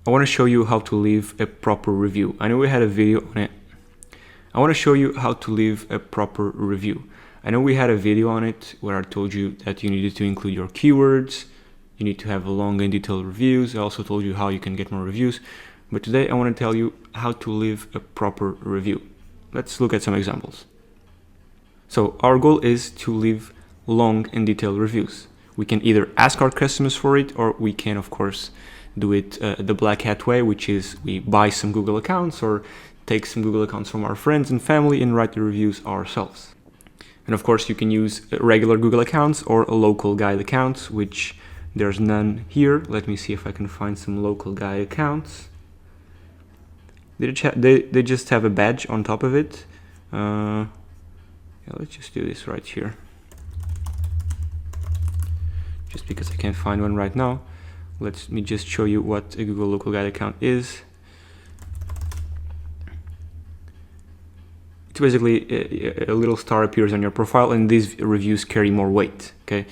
I want to show you how to leave a proper review. I know we had a video on it. I want to show you how to leave a proper review. I know we had a video on it where I told you that you needed to include your keywords, you need to have long and detailed reviews. I also told you how you can get more reviews. But today I want to tell you how to leave a proper review. Let's look at some examples. So our goal is to leave long and detailed reviews. We can either ask our customers for it, or we can of course do it the black hat way, which is we buy some Google accounts or take some Google accounts from our friends and family and write the reviews ourselves. And of course you can use regular Google accounts or a local guide accounts, which there's none here. Let me see if I can find some local guide accounts. They just have a badge on top of it. Yeah, let's just do this right here. Just because I can't find one right now. Let me just show you what a Google local guide account is. It's basically a little star appears on your profile, and these reviews carry more weight. Okay,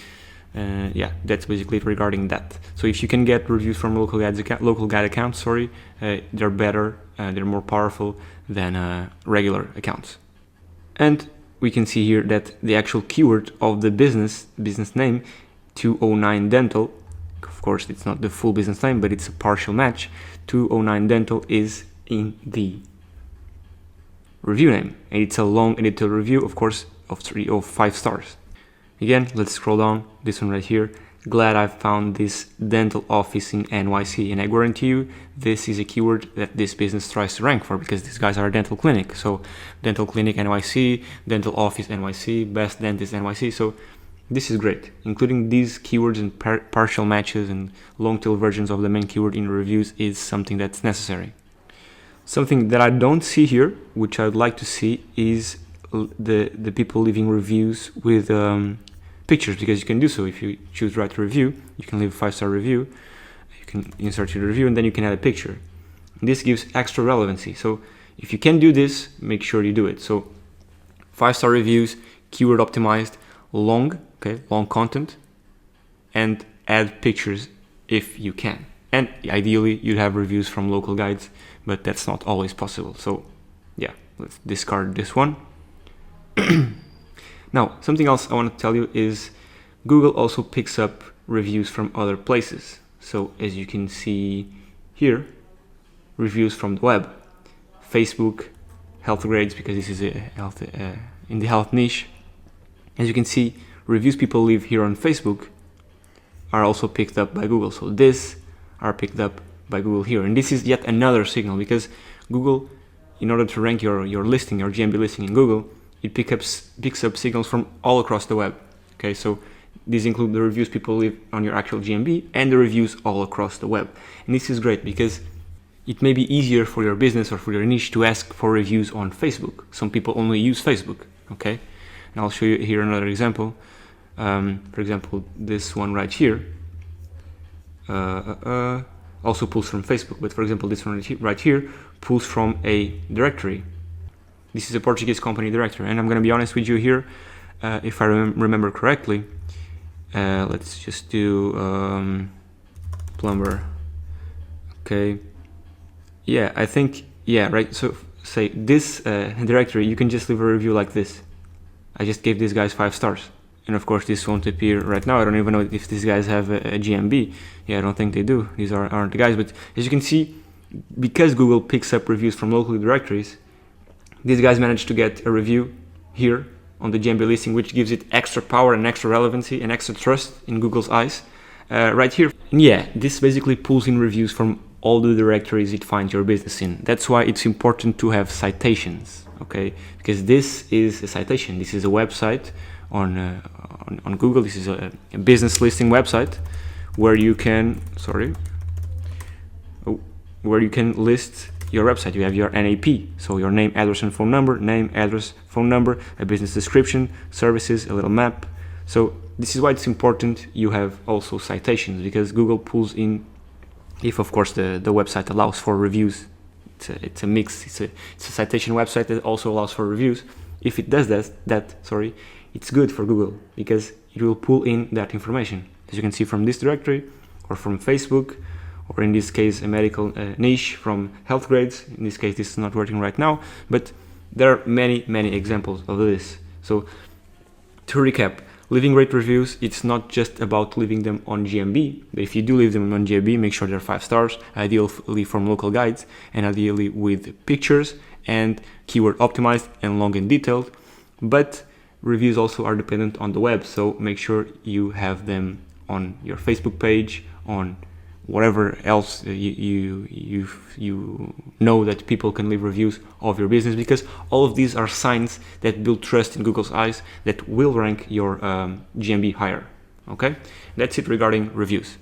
yeah, that's basically regarding that. So if you can get reviews from local guide accounts, they're better, they're more powerful than regular accounts. And we can see here that the actual keyword of the business name, 209 Dental. Of course, it's not the full business name, but it's a partial match. 209 Dental is in the review name, and it's a long and detailed review, of course, of 5 stars. Again, let's scroll down. This one right here. Glad I've found this dental office in NYC, and I guarantee you this is a keyword that this business tries to rank for, because these guys are a dental clinic. So dental clinic NYC, dental office NYC, best dentist NYC. So this is great. Including these keywords and partial matches and long tail versions of the main keyword in reviews is something that's necessary. Something that I don't see here, which I would like to see, is the people leaving reviews with pictures, because you can do so. If you choose write a review, you can leave a 5-star review, you can insert your review, and then you can add a picture. This gives extra relevancy. So if you can do this, make sure you do it. So 5-star reviews, keyword optimized, long content, and add pictures if you can. And ideally you'd have reviews from local guides, but that's not always possible. So yeah, let's discard this one. Now, something else I want to tell you is Google also picks up reviews from other places. So as you can see here, reviews from the web, Facebook, health grades, because this is a health in the health niche. As you can see, reviews people leave here on Facebook are also picked up by Google. So these are picked up by Google here. And this is yet another signal, because Google, in order to rank your listing, your GMB listing in Google, it picks up signals from all across the web. Okay, so these include the reviews people leave on your actual GMB and the reviews all across the web. And this is great because it may be easier for your business or for your niche to ask for reviews on Facebook. Some people only use Facebook. Okay, and I'll show you here another example. For example, this one right here also pulls from Facebook, but for example, this one right here pulls from a directory. This is a Portuguese company directory, and I'm going to be honest with you here. If I remember correctly, let's just do plumber. Okay, yeah, I think, yeah, right. So say this directory, you can just leave a review like this. I just gave these guys 5 stars. And of course this won't appear right now. I don't even know if these guys have a GMB. Yeah, I don't think they do. These aren't the guys. But as you can see, because Google picks up reviews from local directories, these guys managed to get a review here on the GMB listing, which gives it extra power and extra relevancy and extra trust in Google's eyes right here. And yeah, this basically pulls in reviews from all the directories it finds your business in. That's why it's important to have citations, okay? Because this is a citation. This is a website on Google. This is a business listing website where you can, where you can list your website. You have your NAP, so your name, address, and phone number, name, address, phone number, a business description, services, a little map. So this is why it's important you have also citations, because Google pulls in, if of course the website allows for reviews. It's a mix. It's a citation website that also allows for reviews. If it does it's good for Google, because it will pull in that information, as you can see from this directory or from Facebook or in this case a medical niche from Health Grades. In this case this is not working right now, but there are many examples of this. So to recap, leaving great reviews, it's not just about leaving them on GMB. If you do leave them on GMB, make sure they're 5 stars, ideally from local guides, and ideally with pictures and keyword optimized and long and detailed. But reviews also are dependent on the web, so make sure you have them on your Facebook page, on whatever else you know that people can leave reviews of your business, because all of these are signs that build trust in Google's eyes that will rank your GMB higher. Okay, that's it regarding reviews.